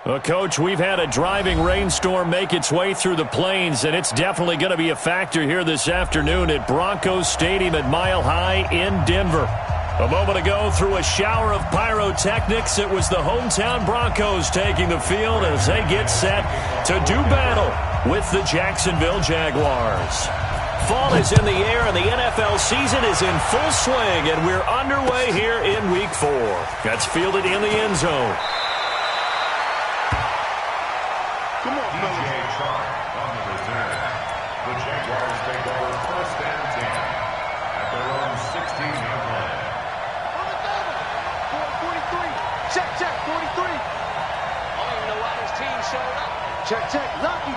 Well, Coach, we've had a driving rainstorm make its way through the plains, and it's definitely going to be a factor here this afternoon at Broncos Stadium at Mile High in Denver. A moment ago, through a shower of pyrotechnics, it was the hometown Broncos taking the field as they get set to do battle with the Jacksonville Jaguars. Fall is in the air, and the NFL season is in full swing, and we're underway here in Week 4. That's fielded in the end zone. Come on, on the return. The Jaguars take over 1st and 10 at their own 16-yard line. On the double. 43. Check, 43. I don't even know why this team showed up. Check. Lucky.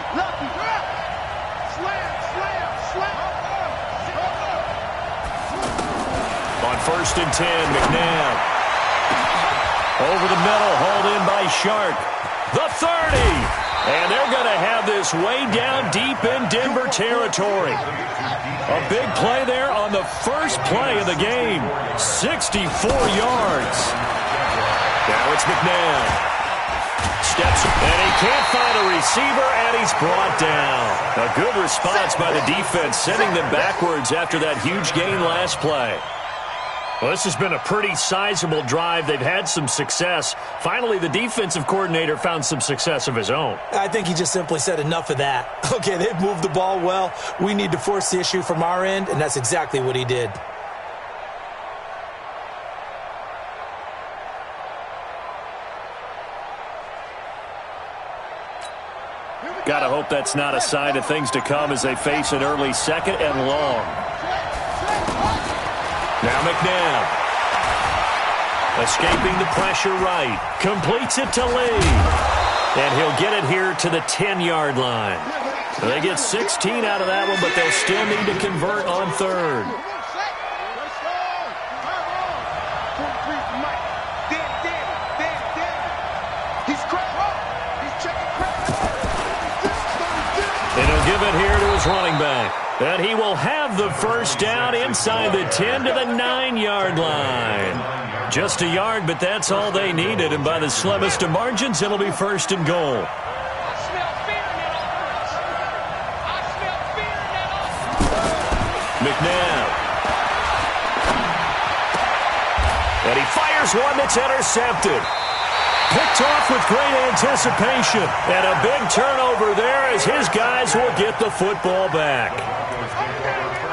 Slam. On 1st and 10, McNabb. Over the middle, hauled in by Shark. The 30. And they're going to have this way down deep in Denver territory. A big play there on the first play of the game. 64 yards. Now it's McNabb. Steps, and he can't find a receiver, and he's brought down. A good response by the defense, sending them backwards after that huge gain last play. Well, this has been a pretty sizable drive. They've had some success. Finally, the defensive coordinator found some success of his own. I think he just simply said enough of that. Okay, they've moved the ball well. We need to force the issue from our end, and that's exactly what he did. Gotta hope that's not a sign of things to come as they face an early 2nd and long. Now McNabb. Escaping the pressure right. Completes it to Lee. And he'll get it here to the 10-yard line. So they get 16 out of that one, but they'll still need to convert on 3rd. And he'll give it here to his running back. And he will have the first down inside the 10 to the 9-yard line. Just a yard, but that's all they needed. And by the slimmest of margins, it'll be 1st and goal. McNabb. And he fires one that's intercepted. Picked off with great anticipation. And a big turnover there as his guys will get the football back.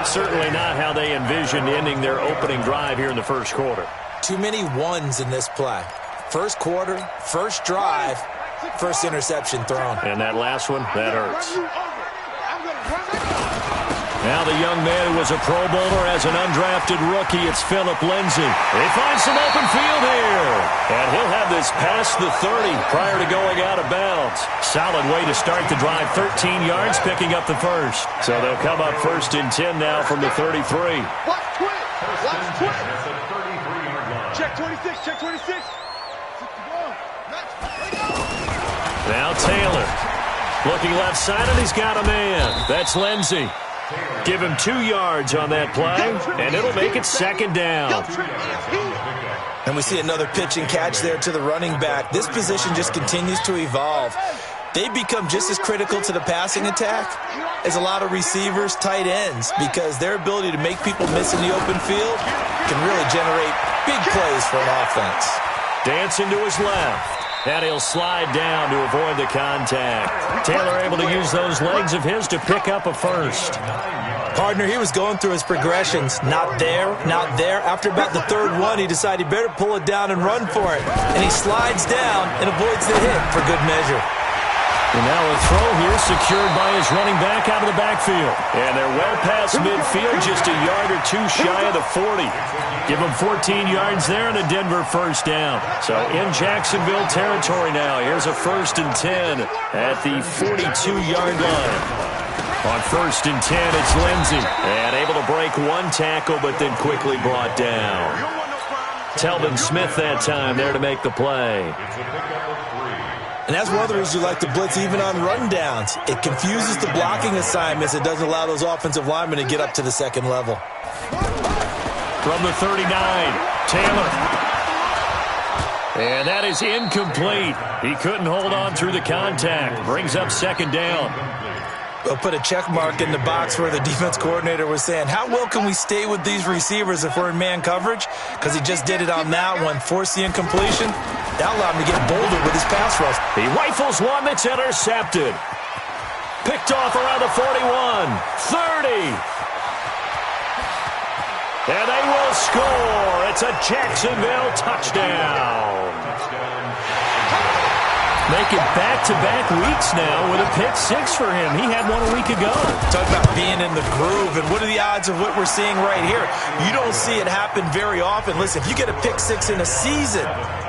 Certainly not how they envisioned ending their opening drive here in the first quarter. Too many ones in this play. First quarter, first drive, first interception thrown. And that last one, that hurts. Now the young man who was a Pro Bowler as an undrafted rookie, it's Phillip Lindsay. He finds some open field here. And he'll have this past the 30 prior to going out of bounds. Solid way to start the drive, 13 yards, picking up the first. So they'll come up 1st and 10 now from the 33. Watch twit. Check 26. Now Taylor. Looking left side, and he's got a man. That's Lindsay. Give him 2 yards on that play, and it'll make it 2nd down. And we see another pitch and catch there to the running back. This position just continues to evolve. They've become just as critical to the passing attack as a lot of receivers, tight ends, because their ability to make people miss in the open field can really generate big plays for an offense. Dancing to his left. And he'll slide down to avoid the contact. Taylor able to use those legs of his to pick up a first. Partner, he was going through his progressions. Not there. After about the 3rd one, he decided he better pull it down and run for it. And he slides down and avoids the hit for good measure. And now a throw here secured by his running back out of the backfield. And they're well past midfield, just a yard or two shy of the 40. Give them 14 yards there and a Denver first down. So in Jacksonville territory now. Here's a 1st and 10 at the 42-yard line. On 1st and 10, it's Lindsay. And able to break one tackle, but then quickly brought down. Telvin Smith that time there to make the play. And that's one of the reasons you like to blitz even on rundowns. It confuses the blocking assignments. It doesn't allow those offensive linemen to get up to the 2nd level. From the 39, Taylor. And that is incomplete. He couldn't hold on through the contact. Brings up second down. We'll put a check mark in the box where the defense coordinator was saying, how well can we stay with these receivers if we're in man coverage? Because he just did it on that one. Forced the incompletion. That allowed him to get bolder with his pass rush. He rifles one that's intercepted. Picked off around the 41. 30. And they will score. It's a Jacksonville touchdown. Making back-to-back weeks now with a pick six for him. He had one a week ago. Talk about being in the groove, and what are the odds of what we're seeing right here? You don't see it happen very often. Listen, if you get a pick six in a season,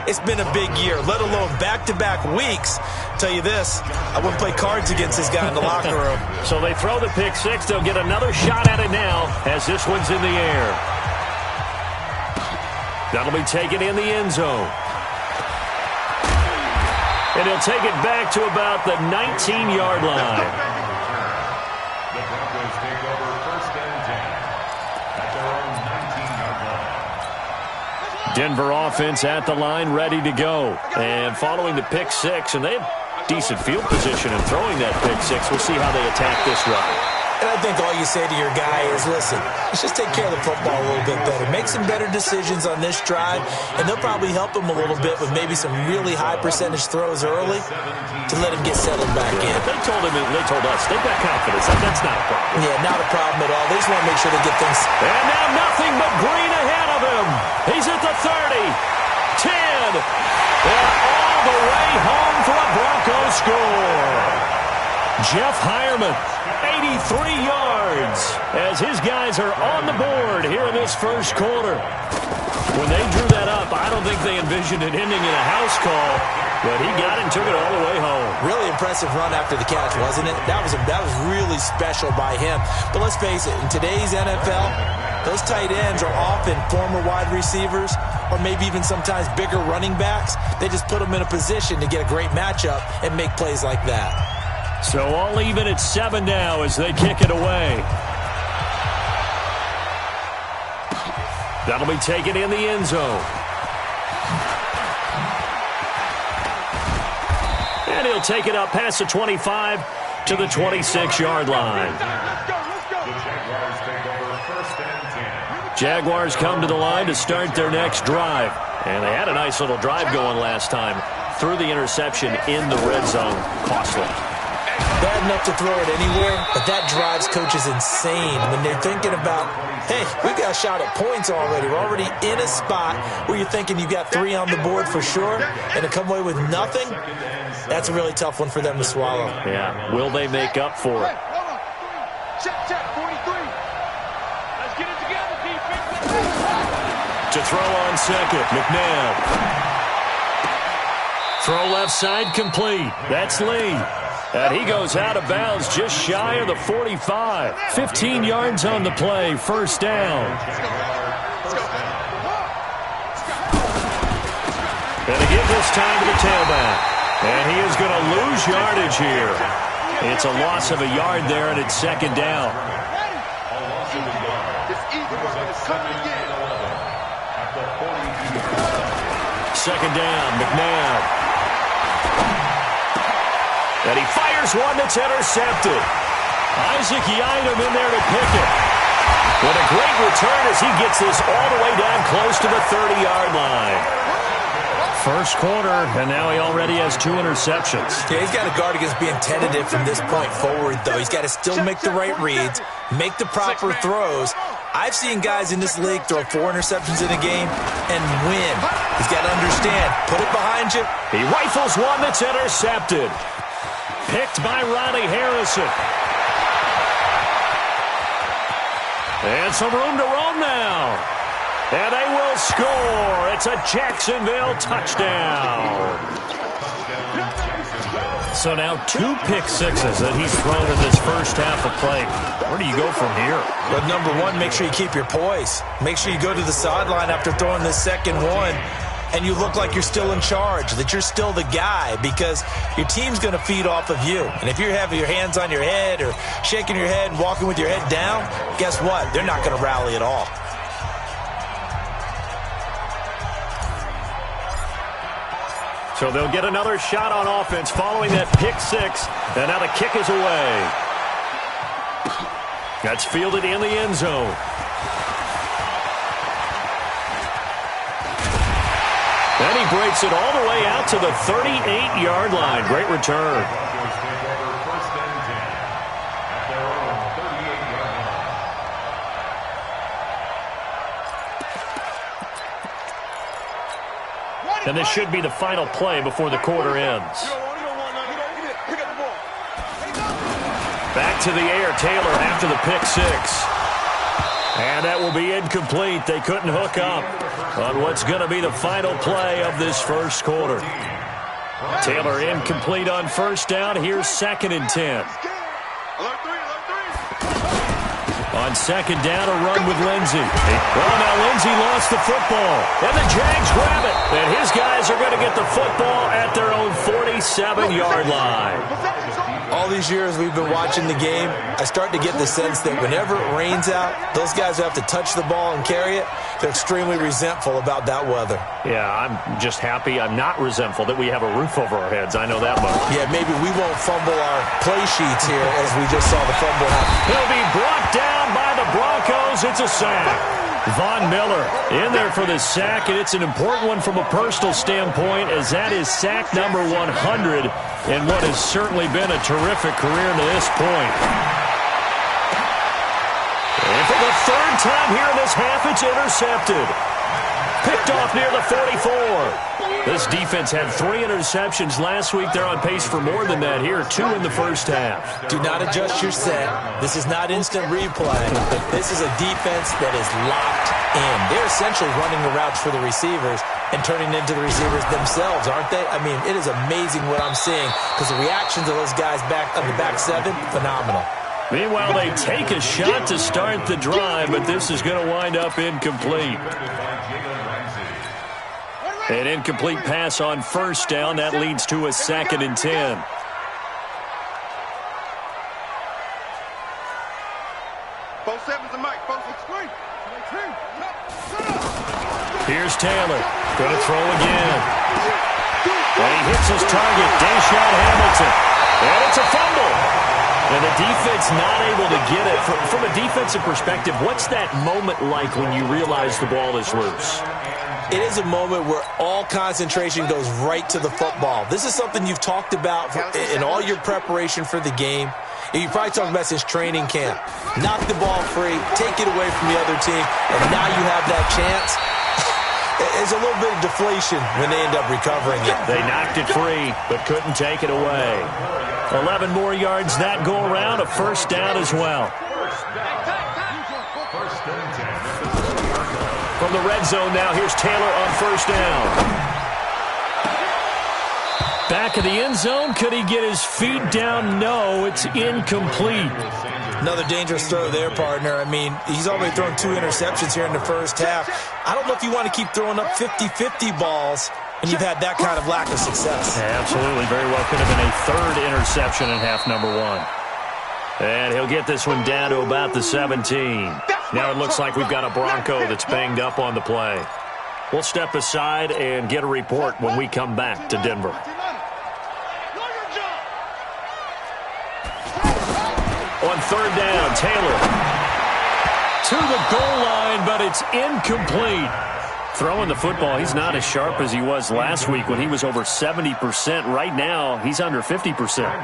it's been a big year, let alone back-to-back weeks. Tell you this, I wouldn't play cards against this guy in the locker room. So they throw the pick six. They'll get another shot at it now as this one's in the air. That'll be taken in the end zone. And he'll take it back to about the 19-yard line. The Broncos take over first and 10 at their own 19-yard line. Denver offense at the line, ready to go. And following the pick six, and they have decent field position in throwing that pick six. We'll see how they attack this run. And I think all you say to your guy is, listen, let's just take care of the football a little bit better. Make some better decisions on this drive, and they'll probably help him a little bit with maybe some really high percentage throws early to let him get settled back in. They told us, they've got confidence. That's not a problem. Yeah, not a problem at all. They just want to make sure they get things. And now nothing but green ahead of him. He's at the 30, 10, and all the way home for a Broncos score. Jeff Hireman, 83 yards, as his guys are on the board here in this first quarter. When they drew that up, I don't think they envisioned it ending in a house call, but he got it and took it all the way home. Really impressive run after the catch, wasn't it? That was really special by him. But let's face it, in today's NFL, those tight ends are often former wide receivers or maybe even sometimes bigger running backs. They just put them in a position to get a great matchup and make plays like that. So all even at 7 now as they kick it away. That'll be taken in the end zone. And he'll take it up past the 25 to the 26-yard line. Jaguars take over first and 10. Jaguars come to the line to start their next drive. And they had a nice little drive going last time. Threw the interception in the red zone. Costly. Bad enough to throw it anywhere, but that drives coaches insane when they're thinking about, hey, we've got a shot at points already. We're already in a spot where you're thinking you got 3 on the board for sure, and to come away with nothing, that's a really tough one for them to swallow. Yeah, will they make up for it? Check, 43. Let's get it together, defense. To throw on second, McNabb. Throw left side complete. That's Lee. And he goes out of bounds just shy of the 45. 15 yards on the play, first down. And they give this time to the tailback. And he is going to lose yardage here. It's a loss of a yard there, and it's second down. Second down, McNabb. And he fires one that's intercepted. Isaac Yiadom in there to pick it. What a great return as he gets this all the way down close to the 30-yard line. First quarter, and now he already has 2 interceptions. Yeah, he's got to guard against being tentative from this point forward, though. He's got to still make the right reads, make the proper throws. I've seen guys in this league throw 4 interceptions in a game and win. He's got to understand, put it behind you. He rifles one that's intercepted. Picked by Ronnie Harrison. And some room to roam now. And they will score. It's a Jacksonville touchdown. So now 2 pick sixes that he's thrown in this first half of play. Where do you go from here? But number one, make sure you keep your poise. Make sure you go to the sideline after throwing this second one, and you look like you're still in charge, that you're still the guy, because your team's going to feed off of you. And if you're having your hands on your head or shaking your head and walking with your head down, guess what? They're not going to rally at all. So they'll get another shot on offense following that pick six. And now the kick is away. That's fielded in the end zone. And he breaks it all the way out to the 38-yard line. Great return. And this should be the final play before the quarter ends. Back to the air, Taylor after the pick six. And that will be incomplete. They couldn't hook up on what's going to be the final play of this first quarter. Taylor incomplete on first down. Here's 2nd and 10. On second down, a run with Lindsey. Well, now Lindsey lost the football. And the Jags grab it. And his guys are going to get the football at their own 47-yard line. All these years we've been watching the game, I start to get the sense that whenever it rains out, those guys who have to touch the ball and carry it, they're extremely resentful about that weather. Yeah, I'm just happy. I'm not resentful that we have a roof over our heads. I know that much. Yeah, maybe we won't fumble our play sheets here as we just saw the fumble happen. He'll be brought down by the Broncos. It's a sack. Von Miller in there for the sack, and it's an important one from a personal standpoint, as that is sack number 100 in what has certainly been a terrific career to this point. And for the third time here in this half, it's intercepted. Picked off near the 44. This defense had 3 interceptions last week. They're on pace for more than that here, 2 in the first half. Do not adjust your set. This is not instant replay. This is a defense that is locked in. They're essentially running the routes for the receivers and turning into the receivers themselves, aren't they? I mean, it is amazing what I'm seeing because the reactions of those guys back on the back seven, phenomenal. Meanwhile, they take a shot to start the drive, but this is going to wind up incomplete. An incomplete pass on first down. That leads to a 2nd and 10. Here's Taylor. Going to throw again. And he hits his target, Deshaun Hamilton. And it's a fumble. And the defense not able to get it. From a defensive perspective, what's that moment like when you realize the ball is loose? It is a moment where all concentration goes right to the football. This is something you've talked about in all your preparation for the game. And you probably talked about since training camp. Knock the ball free, take it away from the other team, and now you have that chance. There's a little bit of deflation when they end up recovering it. They knocked it free, but couldn't take it away. 11 more yards that go around, a first down as well. From the red zone now, here's Taylor on first down. Back of the end zone, could he get his feet down? No, it's incomplete. Another dangerous throw there, partner. I mean, he's already thrown 2 interceptions here in the first half. I don't know if you want to keep throwing up 50-50 balls when you've had that kind of lack of success. Yeah, absolutely. Very well could have been a 3rd interception in half number 1. And he'll get this one down to about the 17. Now it looks like we've got a Bronco that's banged up on the play. We'll step aside and get a report when we come back to Denver. On third down, Taylor to the goal line, but it's incomplete. Throwing the football, he's not as sharp as he was last week when he was over 70%. Right now, he's under 50%.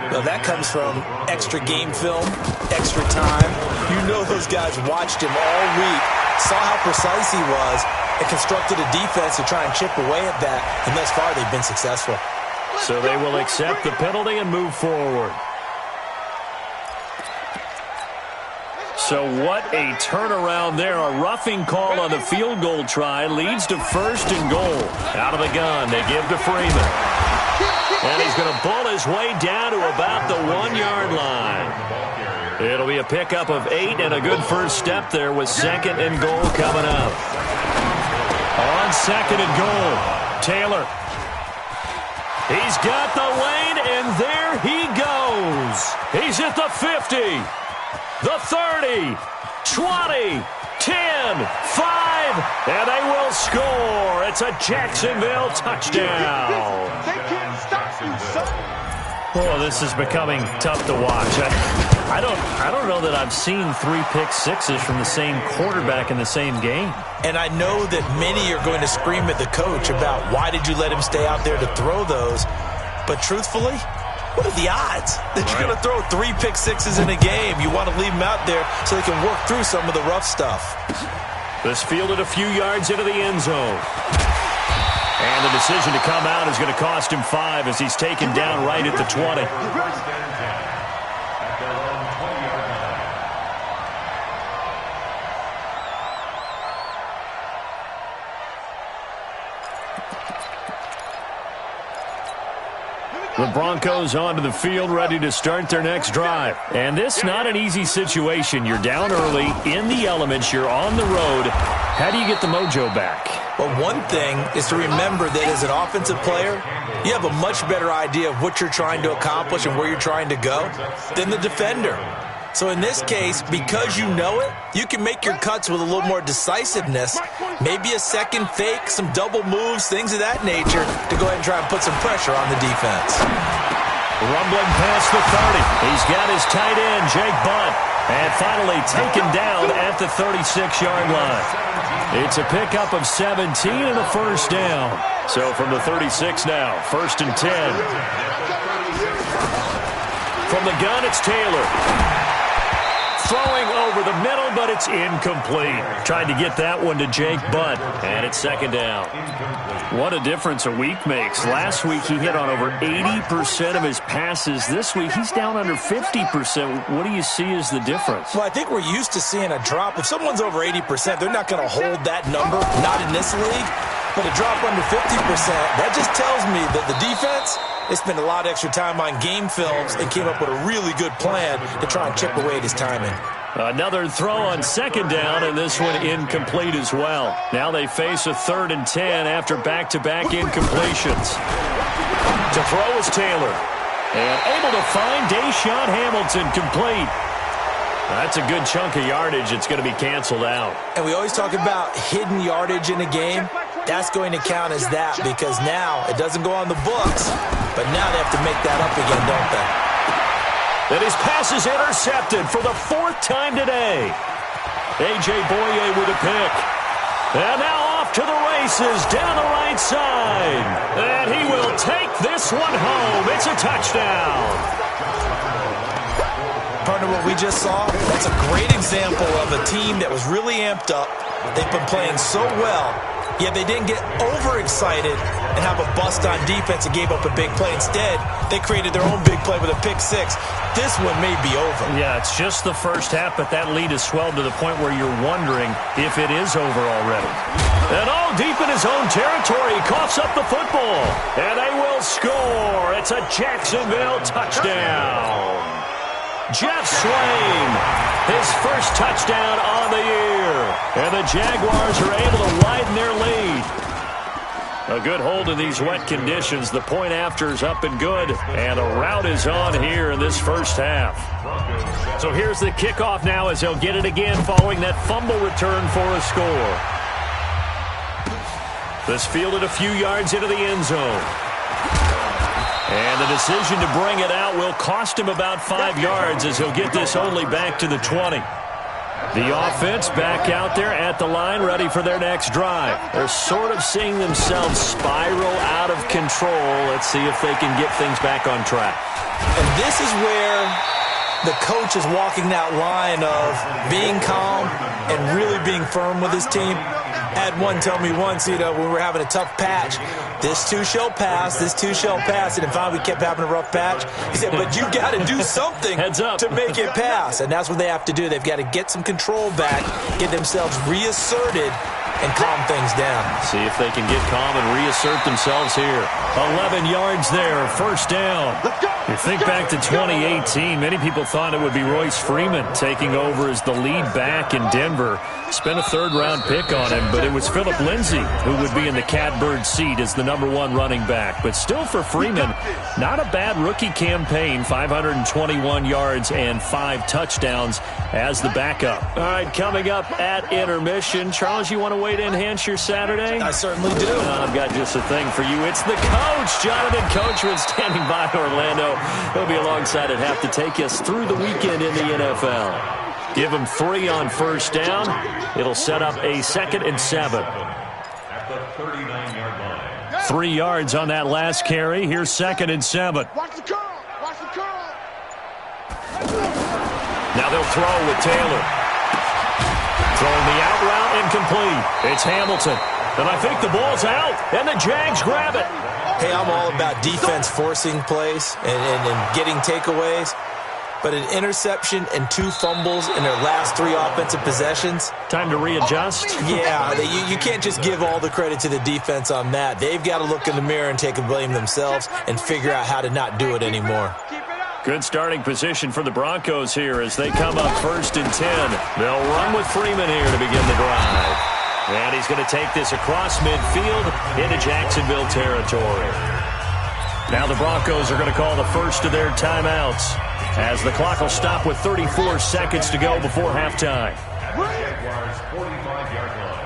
Well, that comes from extra game film, extra time. You know those guys watched him all week, saw how precise he was, and constructed a defense to try and chip away at that. And thus far, they've been successful. So they will accept the penalty and move forward. So what a turnaround there. A roughing call on the field goal try leads to 1st and goal. Out of the gun, they give to Freeman. And he's going to bull his way down to about the 1-yard line. It'll be a pickup of 8 and a good first step there with 2nd and goal coming up. On 2nd and goal, Taylor. He's got the lane, and there he goes. He's at the 50. The 30, 20, 10, 5, and they will score. It's a Jacksonville touchdown. They can't stop you, son. Oh, this is becoming tough to watch. I don't know that I've seen 3 pick sixes from the same quarterback in the same game. And I know that many are going to scream at the coach about why did you let him stay out there to throw those. But truthfully, what are the odds that you're going to throw 3 pick sixes in a game? You want to leave them out there so they can work through some of the rough stuff. This fielded a few yards into the end zone. And the decision to come out is going to cost him 5 as he's taken down right at the 20. The Broncos onto the field, ready to start their next drive. And this not an easy situation. You're down early, in the elements, you're on the road. How do you get the mojo back? Well, one thing is to remember that as an offensive player, you have a much better idea of what you're trying to accomplish and where you're trying to go than the defender. So in this case, because you know it, you can make your cuts with a little more decisiveness, maybe a second fake, some double moves, things of that nature, to go ahead and try and put some pressure on the defense. Rumbling past the 30. He's got his tight end, Jake Bunt, and finally taken down at the 36-yard line. It's a pickup of 17 and a first down. So from the 36 now, 1st and 10. From the gun, it's Taylor. Throwing over the middle, but it's incomplete. Tried to get that one to Jake Bunt, and it's 2nd down. What a difference a week makes. Last week, he hit on over 80% of his passes. This week, he's down under 50%. What do you see as the difference? Well, I think we're used to seeing a drop. If someone's over 80%, they're not going to hold that number, not in this league. But a drop under 50%, that just tells me that the defense, they spent a lot of extra time on game films and came up with a really good plan to try and chip away at his timing. Another throw on 2nd down, and this one incomplete as well. Now they face a 3rd and 10 after back-to-back incompletions. To throw is Taylor. And able to find Deshaun Hamilton complete. That's a good chunk of yardage. It's going to be canceled out. And we always talk about hidden yardage in a game. That's going to count as that because now it doesn't go on the books, but now they have to make that up again, don't they? And his pass is intercepted for the 4th time today. A.J. Boye with a pick. And now off to the races down the right side. And he will take this one home. It's a touchdown. Partner, what we just saw, that's a great example of a team that was really amped up. They've been playing so well, yet they didn't get overexcited and have a bust on defense and gave up a big play. Instead, they created their own big play with a pick 6. This one may be over. Yeah, it's just the first half, but that lead has swelled to the point where you're wondering if it is over already. And all deep in his own territory, he coughs up the football. And they will score. It's a Jacksonville touchdown. Jeff Swain, his first touchdown on the year. And the Jaguars are able to widen their lead. A good hold in these wet conditions. The point after is up and good. And a rout is on here in this first half. So here's the kickoff now as he'll get it again following that fumble return for a score. This fielded a few yards into the end zone. And the decision to bring it out will cost him about 5 yards as he'll get this only back to the 20. The offense back out there at the line, ready for their next drive. They're sort of seeing themselves spiral out of control. Let's see if they can get things back on track. And this is where the coach is walking that line of being calm and really being firm with his team. Had one tell me once, when we were having a tough patch, this too shall pass, this too shall pass, and finally we kept having a rough patch. He said, but you got to do something to make it pass, and that's what they have to do. They've got to get some control back, get themselves reasserted, and calm things down. See if they can get calm and reassert themselves here. 11 yards there, first down. You think back to 2018, many people thought it would be Royce Freeman taking over as the lead back in Denver. Spent a third-round pick on him, but it was Phillip Lindsay who would be in the catbird seat as the #1 running back. But still for Freeman, not a bad rookie campaign, 521 yards and 5 touchdowns as the backup. All right, coming up at intermission. Charles, you want to wait to enhance your Saturday? I certainly do. I've got just a thing for you. It's the coach, Jonathan Coachman, standing by Orlando. He'll be alongside at half to take us through the weekend in the NFL. Give him 3 on first down. It'll set up a 2nd and 7. At the 39-yard line. 3 yards on that last carry. Here's 2nd and 7. Watch the curl. Watch the curl. Now they'll throw with Taylor. Throwing the out route incomplete. It's Hamilton. And I think the ball's out. And the Jags grab it. Hey, I'm all about defense forcing plays and getting takeaways. But an interception and 2 fumbles in their last 3 offensive possessions. Time to readjust. Yeah, you can't just give all the credit to the defense on that. They've got to look in the mirror and take a blame themselves and figure out how to not do it anymore. Good starting position for the Broncos here as they come up 1st and 10. They'll run with Freeman here to begin the drive. And he's going to take this across midfield into Jacksonville territory. Now the Broncos are going to call the first of their timeouts as the clock will stop with 34 seconds to go before halftime. Jaguars 45-yard line.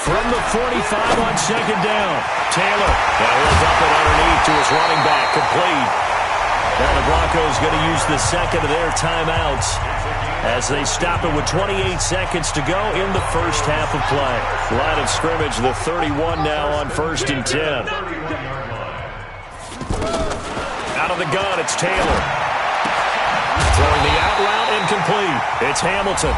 From the 45 on 2nd down, Taylor. Now he'll dump it underneath to his running back, complete. Now the Broncos going to use the 2nd of their timeouts as they stop it with 28 seconds to go in the first half of play. Line of scrimmage, the 31 now on 1st and 10. Out of the gun, it's Taylor. Throwing the out route incomplete. It's Hamilton.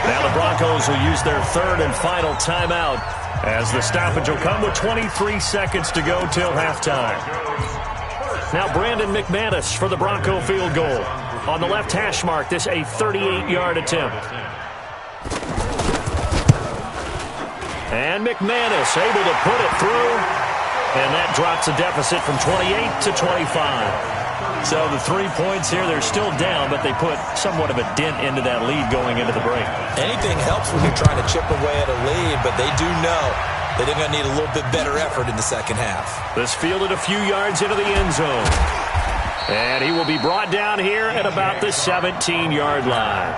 Now the Broncos will use their 3rd and final timeout as the stoppage will come with 23 seconds to go till halftime. Now Brandon McManus for the Bronco field goal. On the left hash mark, this a 38-yard attempt. And McManus able to put it through. And that drops a deficit from 28 to 25. So the 3 points here, they're still down, but they put somewhat of a dent into that lead going into the break. Anything helps when you're trying to chip away at a lead, but they do know that they're going to need a little bit better effort in the second half. This fielded a few yards into the end zone. And he will be brought down here at about the 17-yard line.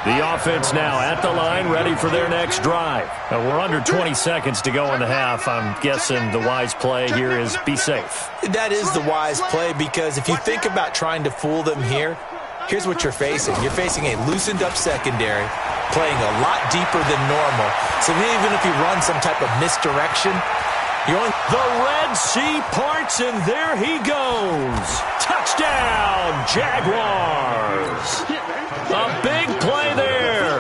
The offense now at the line, ready for their next drive. We're under 20 seconds to go in the half. I'm guessing the wise play here is be safe. That is the wise play, because if you think about trying to fool them here, here's what you're facing. You're facing a loosened-up secondary, playing a lot deeper than normal. So even if you run some type of misdirection, you're only... The Red Sea parts, and there he goes. Touchdown, Jaguars. A big play there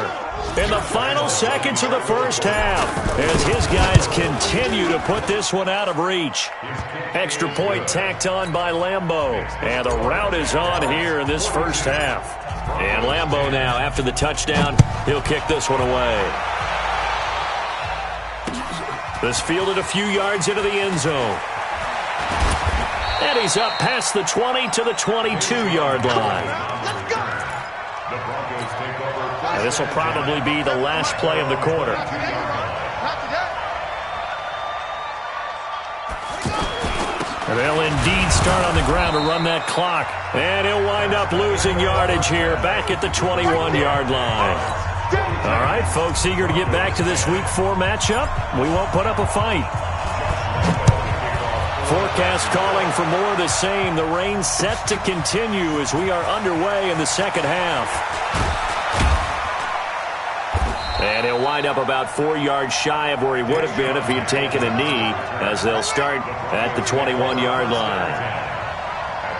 in the final seconds of the first half as his guys continue to put this one out of reach. Extra point tacked on by Lambeau, and the route is on here in this first half. And Lambeau now, after the touchdown, he'll kick this one away. This fielded a few yards into the end zone. And he's up past the 20 to the 22-yard line. And this will probably be the last play of the quarter. And they'll indeed start on the ground to run that clock. And he'll wind up losing yardage here back at the 21-yard line. All right, folks, eager to get back to this Week 4 matchup. We won't put up a fight. Forecast calling for more of the same. The rain set to continue as we are underway in the second half. And he'll wind up about 4 yards shy of where he would have been if he had taken a knee, as they'll start at the 21-yard line.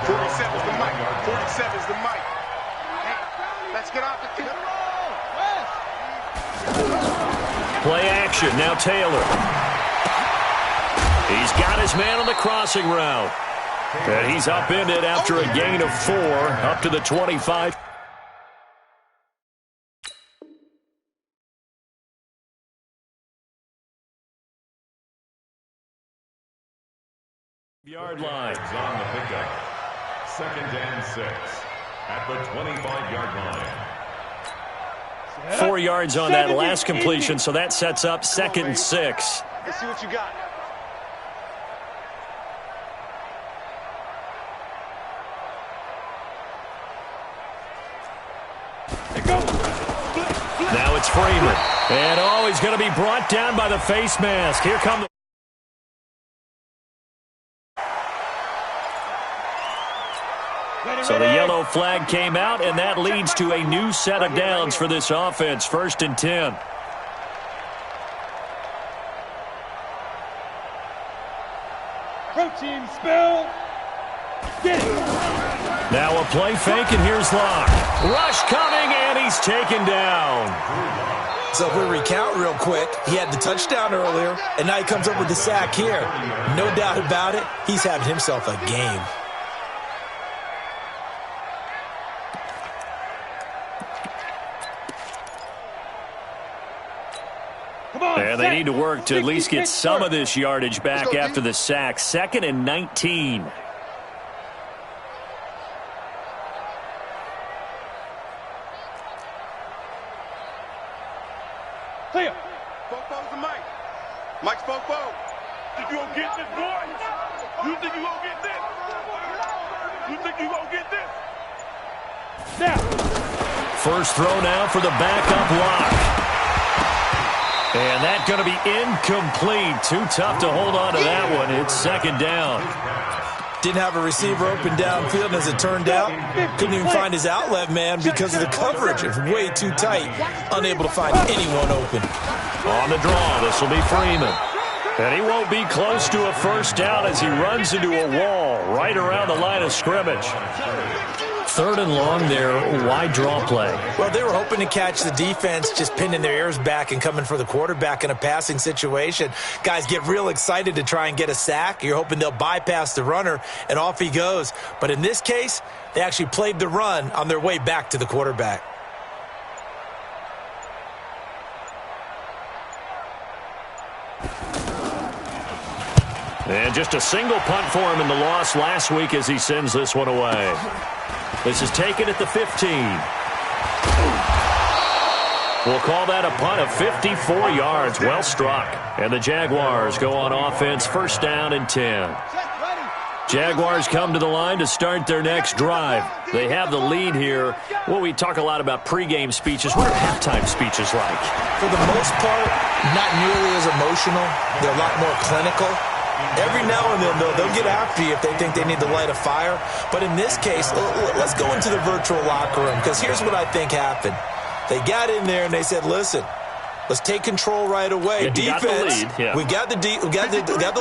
47 is the mic. 47 is the mic. Hey, let's get off the field. Play action. Now Taylor. He's got his man on the crossing route. And he's upended after a gain of 4, up to the 25. Yard line. On the pickup. 2nd and 6 at the 25-yard line. 4 yards on that last completion, so that sets up 2nd and 6. Let's see what you got. Now it's Freeman. And he's going to be brought down by the face mask. Here come the... So the yellow flag came out, and that leads to a new set of downs for this offense. 1st and 10. Protein spill. Get it. Now a play fake, and here's Locke. Rush coming, and he's taken down. So if we recount real quick, he had the touchdown earlier, and now he comes up with the sack here. No doubt about it, he's having himself a game. And they need to work to at least get some of this yardage back after the sack. 2nd and 19. Clear. Fofo's the mic. Mike's Fofo. Think you gonna get this, boy? You think you gonna get this? You think you gonna get this? Now. First throw now for the backup Locke. And that's going to be incomplete. Too tough to hold on to that one. It's 2nd down. Didn't have a receiver open downfield, and as it turned out, couldn't even find his outlet man because of the coverage. It was way too tight, unable to find anyone open. On the draw, this will be Freeman. And he won't be close to a first down as he runs into a wall right around the line of scrimmage. 3rd and long there, wide draw play. Well, they were hoping to catch the defense just pinning their ears back and coming for the quarterback in a passing situation. Guys get real excited to try and get a sack. You're hoping they'll bypass the runner, and off he goes. But in this case, they actually played the run on their way back to the quarterback. And just a single punt for him in the loss last week as he sends this one away. This is taken at the 15. We'll call that a punt of 54 yards. Well struck. And the Jaguars go on offense, 1st down and 10. Jaguars come to the line to start their next drive. They have the lead here. Well, we talk a lot about pregame speeches. What are halftime speeches like? For the most part, not nearly as emotional. They're a lot more clinical. Every now and then, they'll get after you if they think they need to light a fire. But in this case, let's go into the virtual locker room, because here's what I think happened. They got in there and they said, listen, let's take control right away. Defense, we got the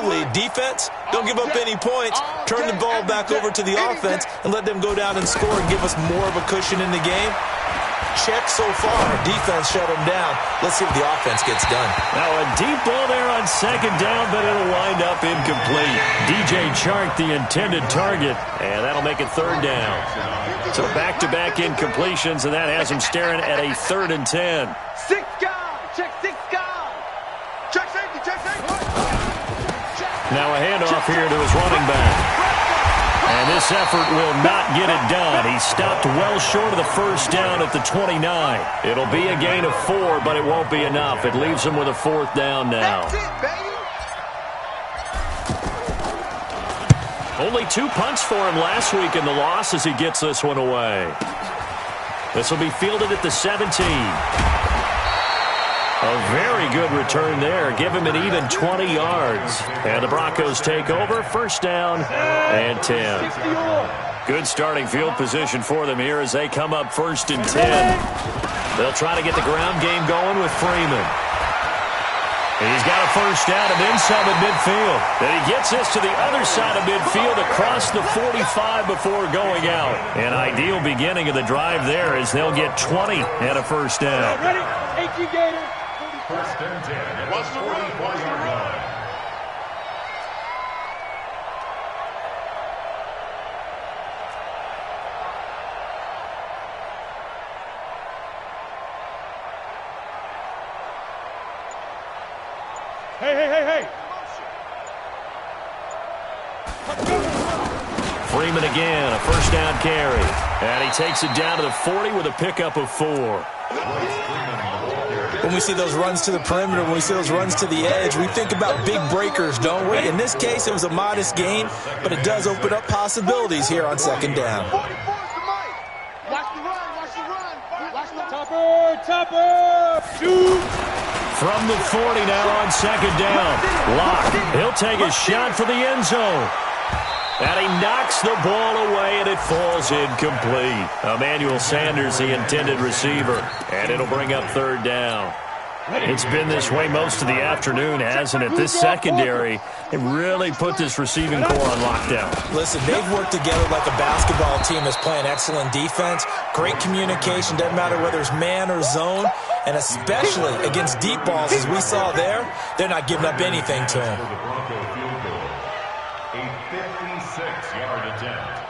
lead. Defense, don't give up any points. Turn the ball back over to the offense and let them go down and score and give us more of a cushion in the game. Check so far. Defense shut them down. Let's see if the offense gets done. Now a deep ball there on 2nd down, but it'll wind up incomplete. DJ Chark, the intended target, and that'll make it 3rd down. So back-to-back incompletions, and that has him staring at a 3rd and 10. 6 guys. Check 6 guys. Check safety. Check safety. Now a handoff here to his running back. And this effort will not get it done. He stopped well short of the first down at the 29. It'll be a gain of 4, but it won't be enough. It leaves him with a 4th down now. That's it, baby. Only 2 punts for him last week in the loss as he gets this one away. This will be fielded at the 17. A very good return there. Give him an even 20 yards. And the Broncos take over. 1st down and 10. Good starting field position for them here as they come up 1st and 10. They'll try to get the ground game going with Freeman. He's got a first down and then some at midfield. Then he gets this to the other side of midfield across the 45 before going out. An ideal beginning of the drive there as they'll get 20 and a first down. Ready? 18 Gator. 1st and 10. What's the run? Hey. Freeman again, a first down carry. And he takes it down to the 40 with a pickup of 4. When we see those runs to the perimeter, when we see those runs to the edge, we think about big breakers, don't we? In this case, it was a modest gain, but it does open up possibilities here on second down. Topper! Shoot! From the 40 now on second down. Locke, he'll take a shot for the end zone. And he knocks the ball away, and it falls incomplete. Emmanuel Sanders, the intended receiver, and it'll bring up third down. It's been this way most of the afternoon, hasn't it? This secondary, they really put this receiving core on lockdown. Listen, they've worked together like a basketball team that's playing excellent defense. Great communication, doesn't matter whether it's man or zone, and especially against deep balls, as we saw there, they're not giving up anything to him. A 56-yard attempt.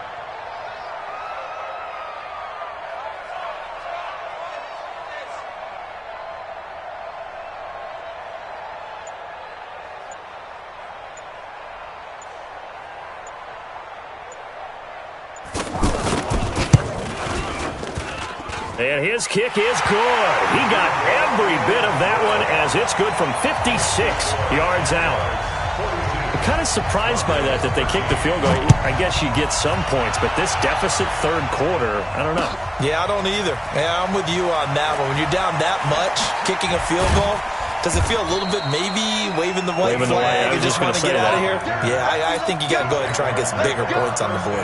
And his kick is good. He got every bit of that one as it's good from 56 yards out. I'm kind of surprised by that they kicked the field goal. I guess you get some points, but this deficit third quarter, I don't know. Yeah, I don't either. Yeah, I'm with you on that one. When you're down that much, kicking a field goal, does it feel a little bit maybe waving the white flag and just want to get out of here? Yeah, I think you got to go ahead and try and get some bigger points on the board.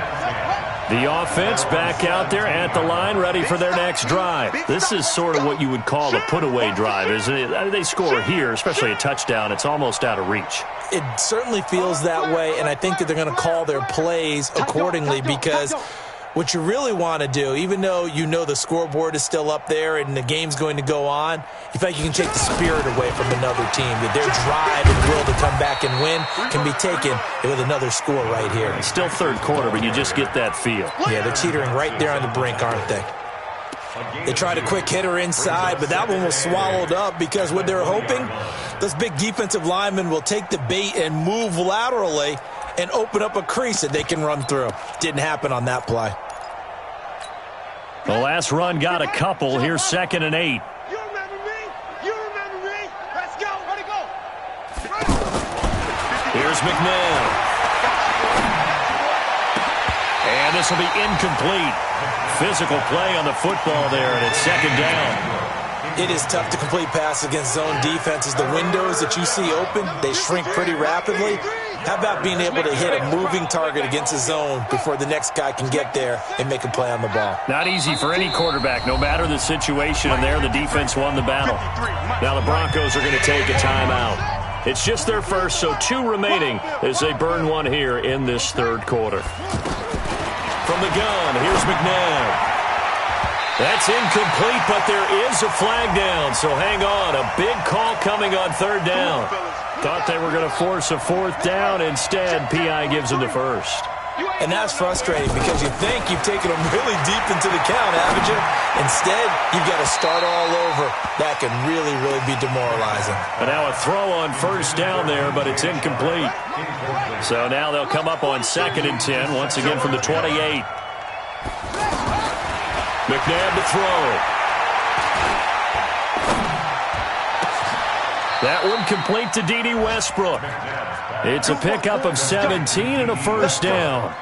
The offense back out there at the line, ready for their next drive. This is sort of what you would call a put-away drive, isn't it? They score here, especially a touchdown. It's almost out of reach. It certainly feels that way, and I think that they're going to call their plays accordingly because what you really want to do, even though you know the scoreboard is still up there and the game's going to go on, you feel like you can take the spirit away from another team, that their drive and will to come back and win can be taken with another score right here. It's still third quarter, but you just get that feel. Yeah, they're teetering right there on the brink, aren't they? They tried a quick hitter inside, but that one was swallowed up because what they're hoping, those big defensive linemen will take the bait and move laterally and open up a crease that they can run through. Didn't happen on that play. The last run got a couple. Here's 2nd and 8. You remember me? You remember me? Let's go. Where'd it go? Here's McNabb. And this will be incomplete. Physical play on the football there, and it's 2nd down. It is tough to complete pass against zone defenses. The windows that you see open, they shrink pretty rapidly. How about being able to hit a moving target against a zone before the next guy can get there and make a play on the ball? Not easy for any quarterback, no matter the situation, and there the defense won the battle. Now the Broncos are going to take a timeout. It's just their first, so 2 remaining as they burn one here in this third quarter. From the gun, here's McNabb. That's incomplete, but there is a flag down, so hang on. A big call coming on third down. Thought they were going to force a 4th down. Instead, P.I. gives them the first. And that's frustrating because you think you've taken them really deep into the count, haven't you? Instead, you've got to start all over. That can really, really be demoralizing. And now a throw on 1st down there, but it's incomplete. So now they'll come up on 2nd and 10, once again from the 28. McNabb to throw. That one complete to D.D. Westbrook. It's a pickup of 17 and a 1st down.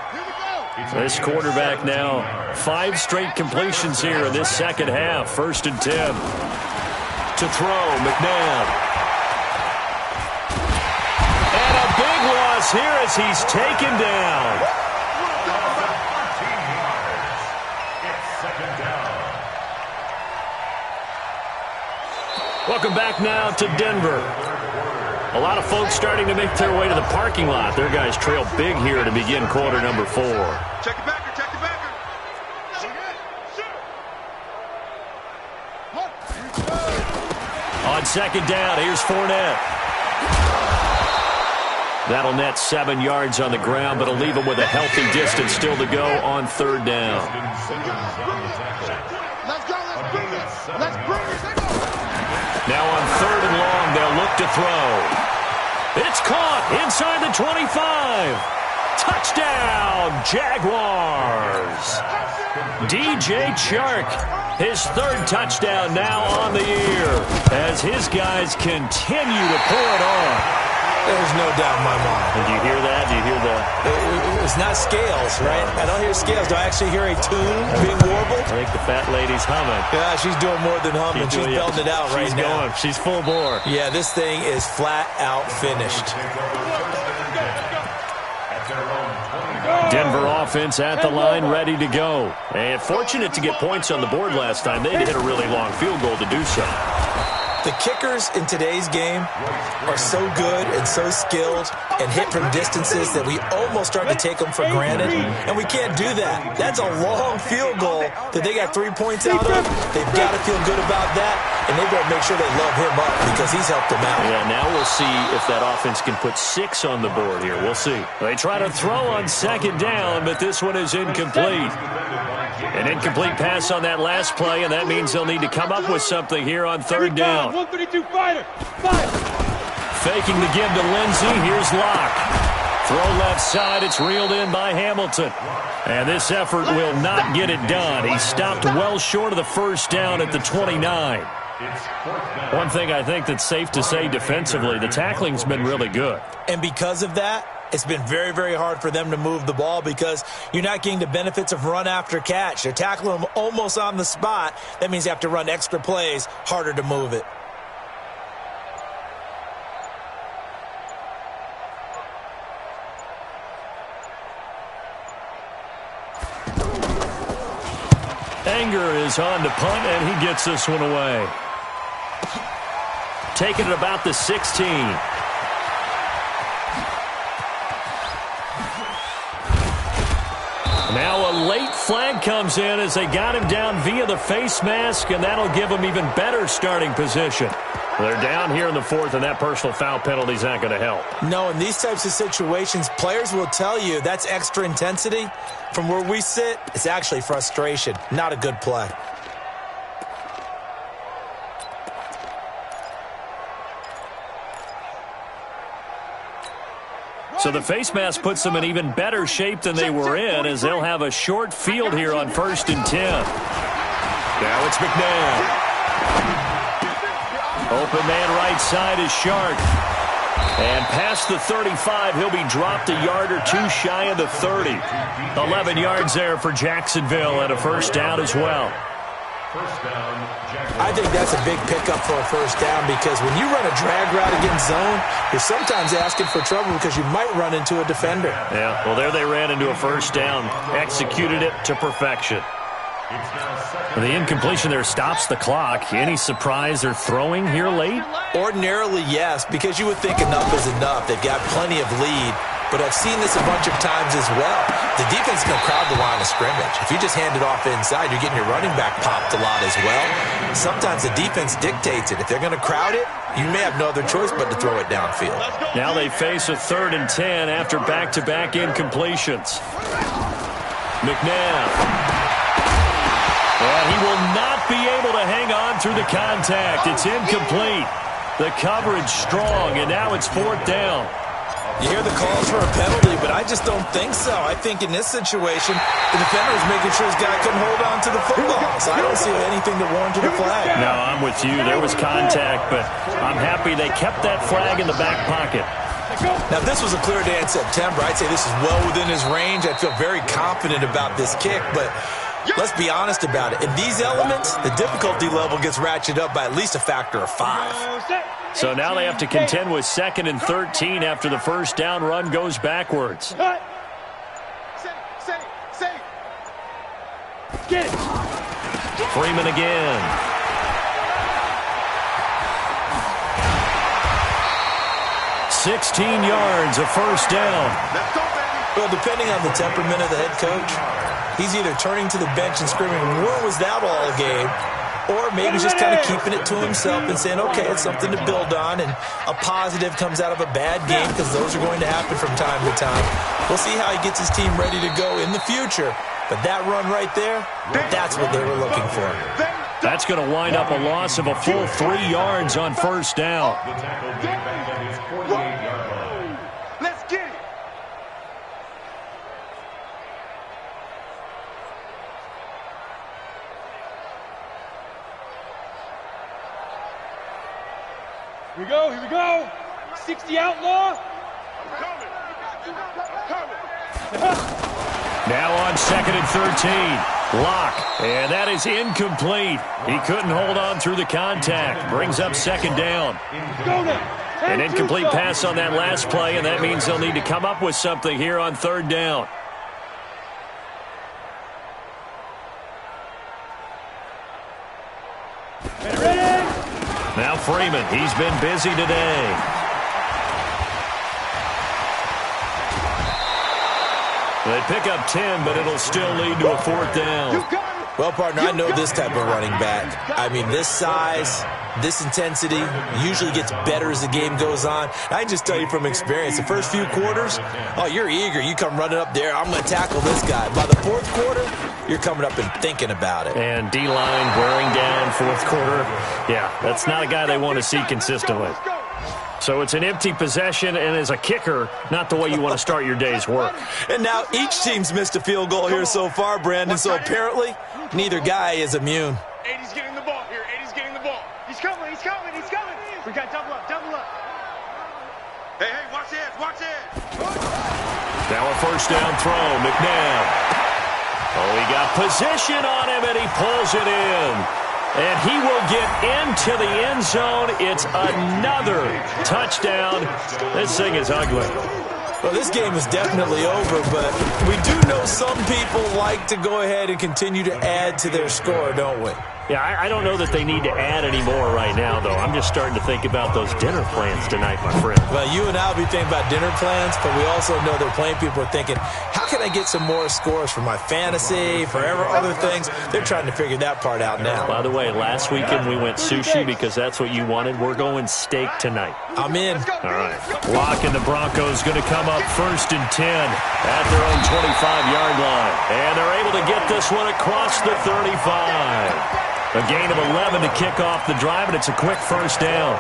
This quarterback now 5 straight completions here in this second half. 1st and 10. To throw, McNabb. And a big loss here as he's taken down. Welcome back now to Denver. A lot of folks starting to make their way to the parking lot. Their guys trail big here to begin quarter number 4. Check the backer, check the backer. On 2nd down, here's Fournette. That'll net 7 yards on the ground, but it'll leave him with a healthy distance still to go on 3rd down. Let's go, let's bring it. Let's bring it. Now on 3rd and long, they'll look to throw. It's caught inside the 25. Touchdown, Jaguars. DJ Chark, his third touchdown now on the year as his guys continue to pour it on. There's no doubt in my mind. Did you hear that? Do you hear the... It's not scales, right? I don't hear scales. Do I actually hear a tune being warbled? I think the fat lady's humming. Yeah, she's doing more than humming. She's belting it out right now. She's full bore. Yeah, this thing is flat out finished. Denver offense at the line, ready to go. And fortunate to get points on the board last time. They had to hit a really long field goal to do so. The kickers in today's game are so good and so skilled and hit from distances that we almost start to take them for granted, and we can't do that. That's a long field goal that they got 3 points out of. They've got to feel good about that, and they've got to make sure they love him up because he's helped them out. Yeah, now we'll see if that offense can put 6 on the board here. We'll see. They try to throw on second down, but this one is incomplete. An incomplete pass on that last play, and that means they'll need to come up with something here on third down. 132 fighter. Fire. Faking the give to Lindsey. Here's Locke. Throw left side. It's reeled in by Hamilton. And this effort will not get it done. He stopped well short of the first down at the 29. One thing I think that's safe to say defensively, the tackling's been really good. And because of that, it's been very, very hard for them to move the ball because you're not getting the benefits of run after catch. They're tackling them almost on the spot. That means you have to run extra plays, harder to move it. Anger is on to punt, and he gets this one away. Taking it about the 16. Now a late flag comes in as they got him down via the face mask, and that'll give him even better starting position. They're down here in the fourth, and that personal foul penalty is not going to help. No, in these types of situations, players will tell you that's extra intensity. From where we sit, it's actually frustration, not a good play. So the face mask puts them in even better shape than they were in as they'll have a short field here on 1st and 10. Now it's McNabb. Open man right side is Shark. And past the 35, he'll be dropped a yard or two shy of the 30. 11 yards there for Jacksonville and a first down as well. I think that's a big pickup for a first down because when you run a drag route against zone, you're sometimes asking for trouble because you might run into a defender. Yeah, well, there they ran into a first down, executed it to perfection. The incompletion there stops the clock. Any surprise they're throwing here late? Ordinarily, yes, because you would think enough is enough. They've got plenty of lead. But I've seen this a bunch of times as well. The defense is going to crowd the line of scrimmage. If you just hand it off inside, you're getting your running back popped a lot as well. Sometimes the defense dictates it. If they're going to crowd it, you may have no other choice but to throw it downfield. Now they face a 3rd and 10 after back-to-back incompletions. McNabb. And he will not be able to hang on through the contact. It's incomplete. The coverage strong, and now it's 4th down. You hear the calls for a penalty, but I just don't think so. I think in this situation, the defender was making sure his guy couldn't hold on to the football. So I don't see anything that warranted a flag. No, I'm with you. There was contact, but I'm happy they kept that flag in the back pocket. Now, if this was a clear day in September, I'd say this is well within his range. I'd feel very confident about this kick, but let's be honest about it. In these elements, the difficulty level gets ratcheted up by at least a factor of 5. So now they have to contend with 2nd and 13 after the first down run goes backwards. Get it. Freeman again. $16 yards, a first down. Well, depending on the temperament of the head coach, he's either turning to the bench and screaming, "Where was that all game?" Or maybe just kind of keeping it to himself and saying, okay, it's something to build on, and a positive comes out of a bad game because those are going to happen from time to time. We'll see how he gets his team ready to go in the future. But that run right there, that's what they were looking for. That's going to wind up a loss of a full 3 yards on first down. The tackle made back at his 48-yard line. Let's get it. Here we go, here we go. 60 outlaw. I'm coming. Now on 2nd and 13. Lock. And that is incomplete. He couldn't hold on through the contact. Brings up 2nd down. Go now. An incomplete pass on that last play, and that means they'll need to come up with something here on 3rd down. Ready? Now Freeman, he's been busy today. They pick up 10, but it'll still lead to a 4th down. Well, partner, I know this type of running back. I mean, this size, this intensity usually gets better as the game goes on. I can just tell you from experience, the first few quarters, oh, you're eager. You come running up there, I'm going to tackle this guy. By the 4th quarter, you're coming up and thinking about it. And D-line wearing down 4th quarter. Yeah, that's not a guy they want to see consistently. So it's an empty possession, and as a kicker, not the way you want to start your day's work. And now each team's missed a field goal here so far, Brandon, so apparently neither guy is immune. 80's getting the ball here. 80's getting the ball. He's coming. He's coming. He's coming. We got double up. Double up. Hey, watch this. Watch this. Now a 1st down throw. McNabb. Oh, he got position on him, and he pulls it in. And he will get into the end zone. It's another touchdown. This thing is ugly. Well, this game is definitely over, but we do know some people like to go ahead and continue to add to their score, don't we? Yeah, I don't know that they need to add any more right now, though. I'm just starting to think about those dinner plans tonight, my friend. Well, you and I will be thinking about dinner plans, but we also know that plenty of people are thinking, how can I get some more scores for my fantasy, for other things? They're trying to figure that part out now. By the way, last weekend we went sushi because that's what you wanted. We're going steak tonight. I'm in. All right. Lock and the Broncos going to come up 1st and 10 at their own 25-yard line. And they're able to get this one across the 35. A gain of 11 to kick off the drive, and it's a quick 1st down.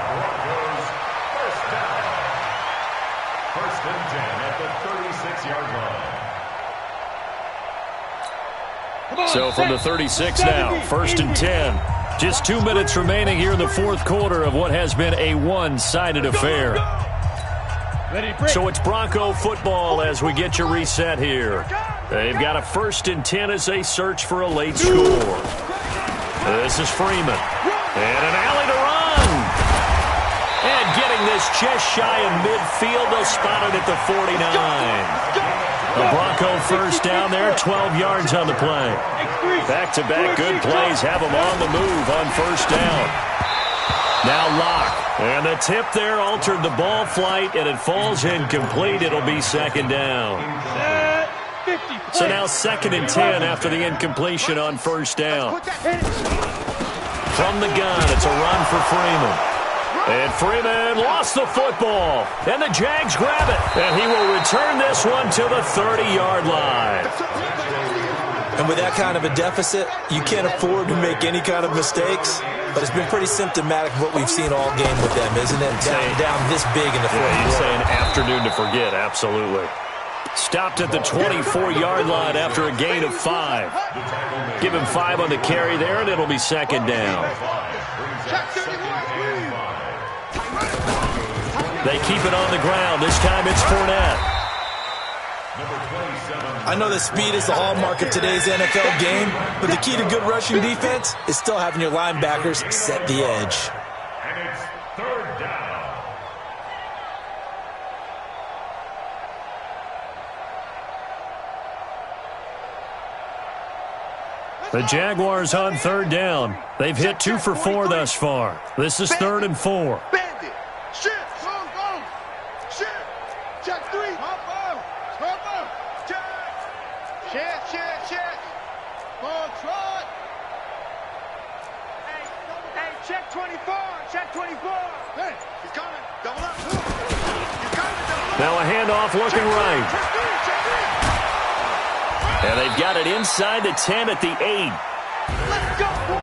First and 10 at the 36-yard line. So from the 36 now, 1st and 10. Just 2 minutes remaining here in the 4th quarter of what has been a one-sided affair. So it's Bronco football as we get you reset here. They've got a 1st and 10 as they search for a late score. This is Freeman. And an alley to run. And getting this just shy of midfield. They'll spot it at the 49. The Bronco 1st down there, 12 yards on the play. Back-to-back good plays have them on the move on 1st down. Now Lock. And the tip there altered the ball flight, and it falls incomplete. It'll be 2nd down. So now 2nd and 10 after the incompletion on 1st down. From the gun, it's a run for Freeman. And Freeman lost the football. And the Jags grab it. And he will return this one to the 30-yard line. And with that kind of a deficit, you can't afford to make any kind of mistakes. But it's been pretty symptomatic of what we've seen all game with them, isn't it? Down this big in the 4th quarter. You're saying afternoon to forget, absolutely. Stopped at the 24-yard line after a gain of 5. Give him 5 on the carry there, and it'll be 2nd down. They keep it on the ground. This time it's Fournette. I know that speed is the hallmark of today's NFL game, but the key to good rushing defense is still having your linebackers set the edge. And it's 3rd down. The Jaguars on 3rd down. They've hit 2 for 4 thus far. This is 3rd and 4. Bandit. Shift. Go. Shift. Check 3. Check. Check. Ball trot. Hey, check 24. Check 24. Hey, he's coming. Double up. He's coming. Double up. Now a handoff looking right. Check 3. And they've got it inside the 10 at the 8. Let's go.